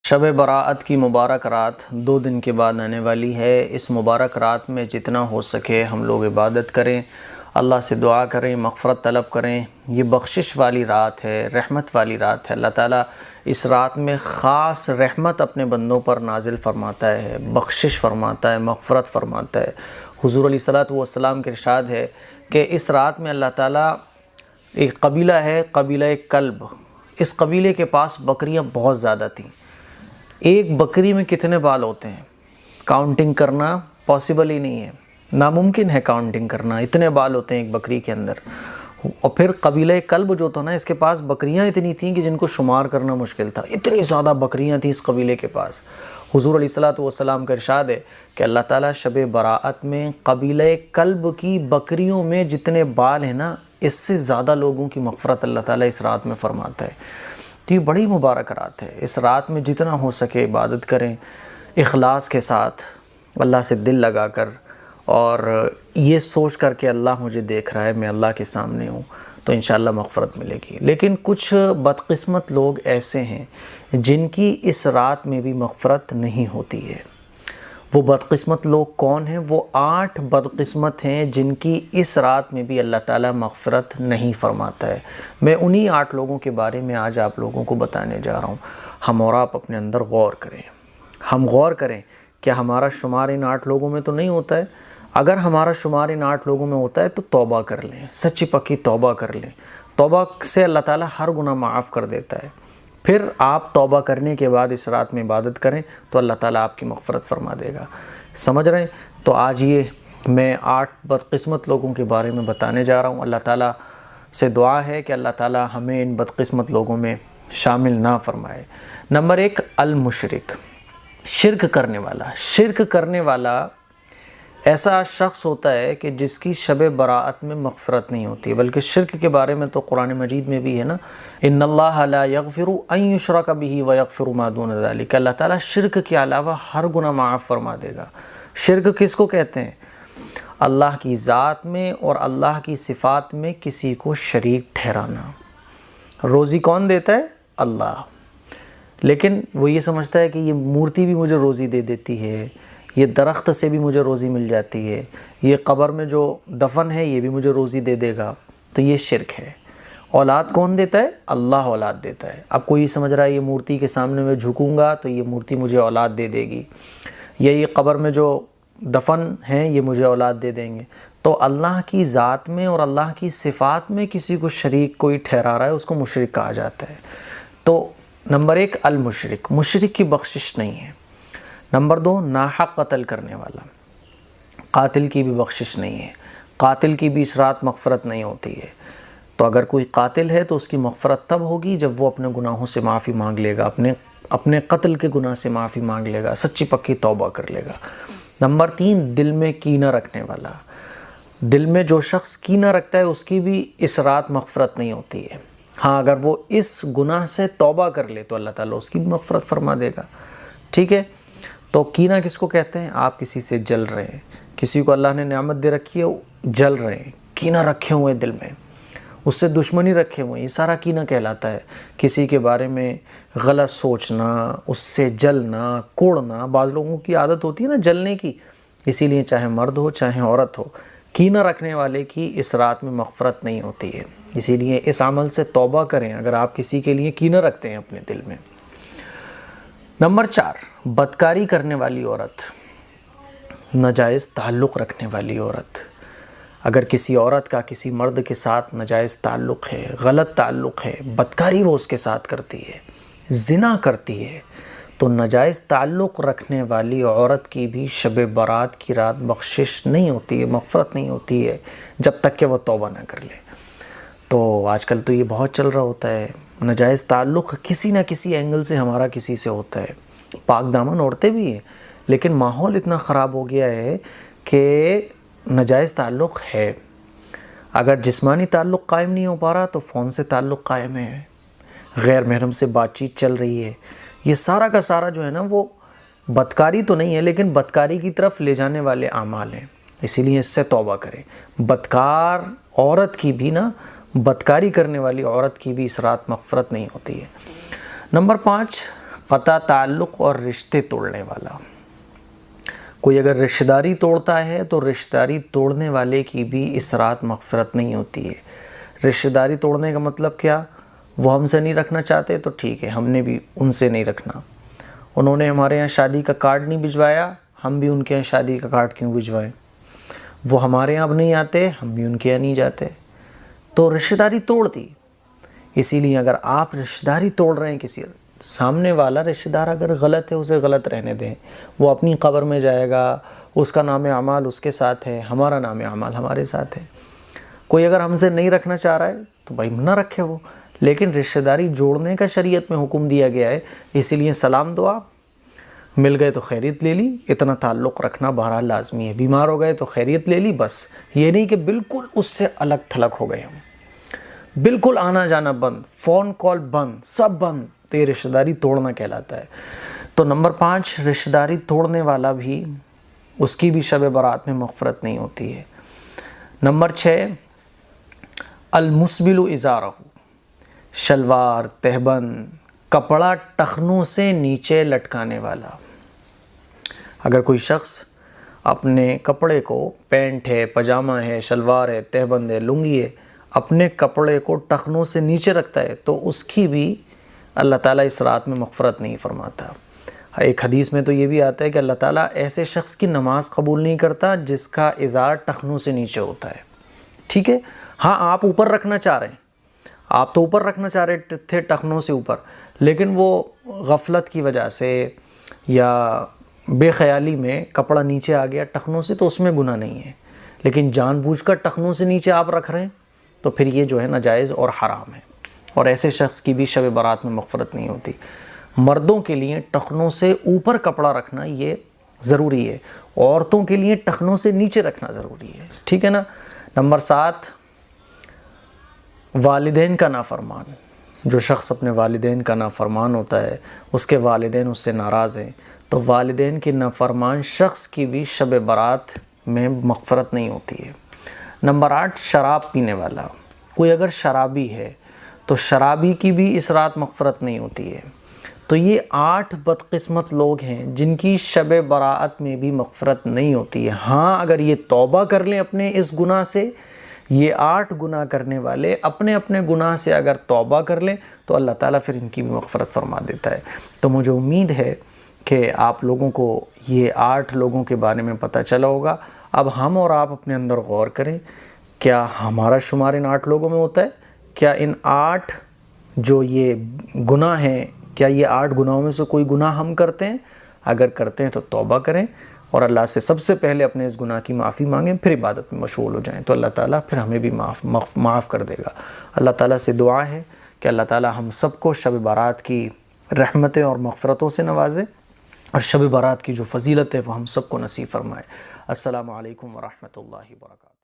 شب برات کی مبارک رات 2 دن کے بعد آنے والی ہے۔ اس مبارک رات میں جتنا ہو سکے ہم لوگ عبادت کریں، اللہ سے دعا کریں، مغفرت طلب کریں۔ یہ بخشش والی رات ہے، رحمت والی رات ہے۔ اللہ تعالیٰ اس رات میں خاص رحمت اپنے بندوں پر نازل فرماتا ہے، بخشش فرماتا ہے، مغفرت فرماتا ہے۔ حضور علیہ الصلوۃ والسلام کے ارشاد ہے کہ اس رات میں اللہ تعالیٰ، ایک قبیلہ ہے، قبیلہ کلب، اس قبیلے کے پاس بکریاں بہت زیادہ تھیں۔ ایک بکری میں کتنے بال ہوتے ہیں کاؤنٹنگ کرنا پاسبل ہی نہیں ہے، ناممکن ہے کاؤنٹنگ کرنا، اتنے بال ہوتے ہیں ایک بکری کے اندر۔ اور پھر قبیلہ کلب جو تھا نا، اس کے پاس بکریاں اتنی تھیں کہ جن کو شمار کرنا مشکل تھا، اتنی زیادہ بکریاں تھیں اس قبیلے کے پاس۔ حضور علیہ الصلوۃ والسلام کا ارشاد ہے کہ اللہ تعالیٰ شب برات میں قبیلہ کلب کی بکریوں میں جتنے بال ہیں نا، اس سے زیادہ لوگوں کی مغفرت اللہ تعالیٰ اس رات میں فرماتا ہے۔ تو یہ بڑی مبارک رات ہے۔ اس رات میں جتنا ہو سکے عبادت کریں، اخلاص کے ساتھ، اللہ سے دل لگا کر، اور یہ سوچ کر کہ اللہ مجھے دیکھ رہا ہے، میں اللہ کے سامنے ہوں، تو انشاءاللہ مغفرت ملے گی۔ لیکن کچھ بدقسمت لوگ ایسے ہیں جن کی اس رات میں بھی مغفرت نہیں ہوتی ہے۔ وہ بدقسمت لوگ کون ہیں؟ وہ 8 بدقسمت ہیں جن کی اس رات میں بھی اللہ تعالیٰ مغفرت نہیں فرماتا ہے۔ میں انہی 8 لوگوں کے بارے میں آج آپ لوگوں کو بتانے جا رہا ہوں۔ ہم اور آپ اپنے اندر غور کریں، ہم غور کریں کہ ہمارا شمار ان 8 لوگوں میں تو نہیں ہوتا ہے۔ اگر ہمارا شمار ان 8 لوگوں میں ہوتا ہے تو توبہ کر لیں، سچی پکی توبہ کر لیں۔ توبہ سے اللہ تعالیٰ ہر گناہ معاف کر دیتا ہے۔ پھر آپ توبہ کرنے کے بعد اس رات میں عبادت کریں تو اللہ تعالیٰ آپ کی مغفرت فرما دے گا۔ سمجھ رہے ہیں؟ تو آج یہ میں 8 بدقسمت لوگوں کے بارے میں بتانے جا رہا ہوں۔ اللہ تعالیٰ سے دعا ہے کہ اللہ تعالیٰ ہمیں ان بدقسمت لوگوں میں شامل نہ فرمائے۔ نمبر 1، المشرک، شرک کرنے والا۔ شرک کرنے والا ایسا شخص ہوتا ہے کہ جس کی شب براءت میں مغفرت نہیں ہوتی، بلکہ شرک کے بارے میں تو قرآن مجید میں بھی ہے نا، ان اللہ لا یغفر ان یشرک بہ ویغفر ما دون ذلک۔ اللہ تعالیٰ شرک کے علاوہ ہر گناہ معاف فرما دے گا۔ شرک کس کو کہتے ہیں؟ اللہ کی ذات میں اور اللہ کی صفات میں کسی کو شریک ٹھہرانا۔ روزی کون دیتا ہے؟ اللہ، لیکن وہ یہ سمجھتا ہے کہ یہ مورتی بھی مجھے روزی دے دیتی ہے، یہ درخت سے بھی مجھے روزی مل جاتی ہے، یہ قبر میں جو دفن ہے یہ بھی مجھے روزی دے دے گا، تو یہ شرک ہے۔ اولاد کون دیتا ہے؟ اللہ اولاد دیتا ہے۔ اب کوئی سمجھ رہا ہے یہ مورتی کے سامنے میں جھکوں گا تو یہ مورتی مجھے اولاد دے دے گی، یا یہ قبر میں جو دفن ہیں یہ مجھے اولاد دے دیں گے۔ تو اللہ کی ذات میں اور اللہ کی صفات میں کسی کو شریک کوئی ٹھہرا رہا ہے، اس کو مشرک کہا جاتا ہے۔ تو نمبر 1، المشرک، مشرک کی بخشش نہیں ہے۔ نمبر 2، ناحق قتل کرنے والا، قاتل کی بھی بخشش نہیں ہے، قاتل کی بھی اس رات مغفرت نہیں ہوتی ہے۔ تو اگر کوئی قاتل ہے تو اس کی مغفرت تب ہوگی جب وہ اپنے گناہوں سے معافی مانگ لے گا، اپنے قتل کے گناہ سے معافی مانگ لے گا، سچی پکی توبہ کر لے گا۔ نمبر 3، دل میں کینہ رکھنے والا۔ دل میں جو شخص کینہ رکھتا ہے اس کی بھی اس رات مغفرت نہیں ہوتی ہے۔ ہاں، اگر وہ اس گناہ سے توبہ کر لے تو اللہ تعالیٰ اس کی بھی مغفرت فرما دے گا۔ ٹھیک ہے؟ تو کینہ کس کو کہتے ہیں؟ آپ کسی سے جل رہے ہیں، کسی کو اللہ نے نعمت دے رکھی ہے، جل رہے ہیں، کینہ رکھے ہوئے دل میں، اس سے دشمنی رکھے ہوئے، یہ سارا کینہ کہلاتا ہے۔ کسی کے بارے میں غلط سوچنا، اس سے جلنا، کوڑنا، بعض لوگوں کی عادت ہوتی ہے نا جلنے کی، اسی لیے چاہے مرد ہو چاہے عورت ہو، کینہ رکھنے والے کی اس رات میں مغفرت نہیں ہوتی ہے۔ اسی لیے اس عمل سے توبہ کریں اگر آپ کسی کے لیے کینہ رکھتے ہیں اپنے دل میں۔ نمبر 4، بدکاری کرنے والی عورت، ناجائز تعلق رکھنے والی عورت۔ اگر کسی عورت کا کسی مرد کے ساتھ ناجائز تعلق ہے، غلط تعلق ہے، بدکاری وہ اس کے ساتھ کرتی ہے، زنا کرتی ہے، تو ناجائز تعلق رکھنے والی عورت کی بھی شب برات کی رات بخشش نہیں ہوتی ہے، مغفرت نہیں ہوتی ہے جب تک کہ وہ توبہ نہ کر لے۔ تو آج کل تو یہ بہت چل رہا ہوتا ہے، ناجائز تعلق کسی نہ کسی اینگل سے ہمارا کسی سے ہوتا ہے۔ پاک دامن عورتیں بھی ہیں، لیکن ماحول اتنا خراب ہو گیا ہے کہ ناجائز تعلق ہے۔ اگر جسمانی تعلق قائم نہیں ہو پا رہا تو فون سے تعلق قائم ہے، غیر محرم سے بات چیت چل رہی ہے، یہ سارا کا سارا جو ہے نا وہ بدکاری تو نہیں ہے لیکن بدکاری کی طرف لے جانے والے اعمال ہیں، اسی لیے اس سے توبہ کریں۔ بدکار عورت کی بھی نا، بدکاری کرنے والی عورت کی بھی اس رات مغفرت نہیں ہوتی ہے۔ نمبر 5، قطع تعلق اور رشتے توڑنے والا۔ کوئی اگر رشتہ داری توڑتا ہے تو رشتہ داری توڑنے والے کی بھی اس رات مغفرت نہیں ہوتی ہے۔ رشتہ داری توڑنے کا مطلب کیا؟ وہ ہم سے نہیں رکھنا چاہتے تو ٹھیک ہے، ہم نے بھی ان سے نہیں رکھنا۔ انہوں نے ہمارے یہاں شادی کا کارڈ نہیں بھجوایا، ہم بھی ان کے یہاں شادی کا کارڈ کیوں بھجوائیں؟ وہ ہمارے یہاں اب نہیں آتے، ہم بھی ان کے یہاں نہیں جاتے، تو رشتہ داری توڑ دی۔ اسی لیے اگر آپ رشتہ داری توڑ رہے ہیں، کسی سامنے والا رشتہ دار اگر غلط ہے اسے غلط رہنے دیں، وہ اپنی قبر میں جائے گا، اس کا نام اعمال اس کے ساتھ ہے، ہمارا نام اعمال ہمارے ساتھ ہے۔ کوئی اگر ہم سے نہیں رکھنا چاہ رہا ہے تو بھائی نہ رکھے وہ، لیکن رشتہ داری جوڑنے کا شریعت میں حکم دیا گیا ہے، اسی لیے سلام دعا، مل گئے تو خیریت لے لی، اتنا تعلق رکھنا بہرحال لازمی ہے۔ بیمار ہو گئے تو خیریت لے لی، بس یہ نہیں کہ بالکل اس سے الگ تھلگ ہو گئے ہم، بالکل آنا جانا بند، فون کال بند، سب بند، تو یہ رشتہ داری توڑنا کہلاتا ہے۔ تو نمبر 5، رشتہ داری توڑنے والا بھی، اس کی بھی شب برات میں مغفرت نہیں ہوتی ہے۔ نمبر 6، المسبل ازارہ، شلوار، تہبند، کپڑا ٹخنوں سے نیچے لٹکانے والا۔ اگر کوئی شخص اپنے کپڑے کو، پینٹ ہے، پاجامہ ہے، شلوار ہے، تہبند ہے، لنگی ہے، اپنے کپڑے کو ٹخنوں سے نیچے رکھتا ہے تو اس کی بھی اللہ تعالیٰ اس رات میں مغفرت نہیں فرماتا۔ ایک حدیث میں تو یہ بھی آتا ہے کہ اللہ تعالیٰ ایسے شخص کی نماز قبول نہیں کرتا جس کا ازار ٹخنوں سے نیچے ہوتا ہے۔ ٹھیک ہے، ہاں آپ اوپر رکھنا چاہ رہے ہیں، آپ تو اوپر رکھنا چاہ رہے تھے ٹخنوں سے اوپر، لیکن وہ غفلت کی وجہ سے یا بے خیالی میں کپڑا نیچے آ گیا ٹخنوں سے، تو اس میں گناہ نہیں ہے۔ لیکن جان بوجھ کر ٹخنوں سے نیچے آپ رکھ رہے ہیں تو پھر یہ جو ہے ناجائز اور حرام ہے، اور ایسے شخص کی بھی شب برات میں مغفرت نہیں ہوتی۔ مردوں کے لیے ٹخنوں سے اوپر کپڑا رکھنا یہ ضروری ہے، عورتوں کے لیے ٹخنوں سے نیچے رکھنا ضروری ہے، ٹھیک ہے نا۔ نمبر 7، والدین کا نافرمان۔ جو شخص اپنے والدین کا نافرمان ہوتا ہے، اس کے والدین اس سے ناراض ہیں، تو والدین کے نافرمان شخص کی بھی شب برات میں مغفرت نہیں ہوتی ہے۔ نمبر 8، شراب پینے والا۔ کوئی اگر شرابی ہے تو شرابی کی بھی اس رات مغفرت نہیں ہوتی ہے۔ تو یہ 8 بدقسمت لوگ ہیں جن کی شب برات میں بھی مغفرت نہیں ہوتی ہے۔ ہاں اگر یہ توبہ کر لیں اپنے اس گناہ سے، یہ 8 گناہ کرنے والے اپنے اپنے گناہ سے اگر توبہ کر لیں تو اللہ تعالیٰ پھر ان کی بھی مغفرت فرما دیتا ہے۔ تو مجھے امید ہے کہ آپ لوگوں کو یہ 8 لوگوں کے بارے میں پتہ چلا ہوگا۔ اب ہم اور آپ اپنے اندر غور کریں، کیا ہمارا شمار ان 8 لوگوں میں ہوتا ہے؟ کیا ان 8 جو یہ گناہ ہیں، کیا یہ 8 گناہوں میں سے کوئی گناہ ہم کرتے ہیں؟ اگر کرتے ہیں تو توبہ کریں اور اللہ سے سب سے پہلے اپنے اس گناہ کی معافی مانگیں، پھر عبادت میں مشغول ہو جائیں، تو اللہ تعالیٰ پھر ہمیں بھی معاف کر دے گا۔ اللہ تعالیٰ سے دعا ہے کہ اللہ تعالیٰ ہم سب کو شب برات کی رحمتیں اور مغفرتوں سے نوازے، اور شب برات کی جو فضیلت ہے وہ ہم سب کو نصیب فرمائے۔ السلام علیکم ورحمۃ اللہ وبرکاتہ۔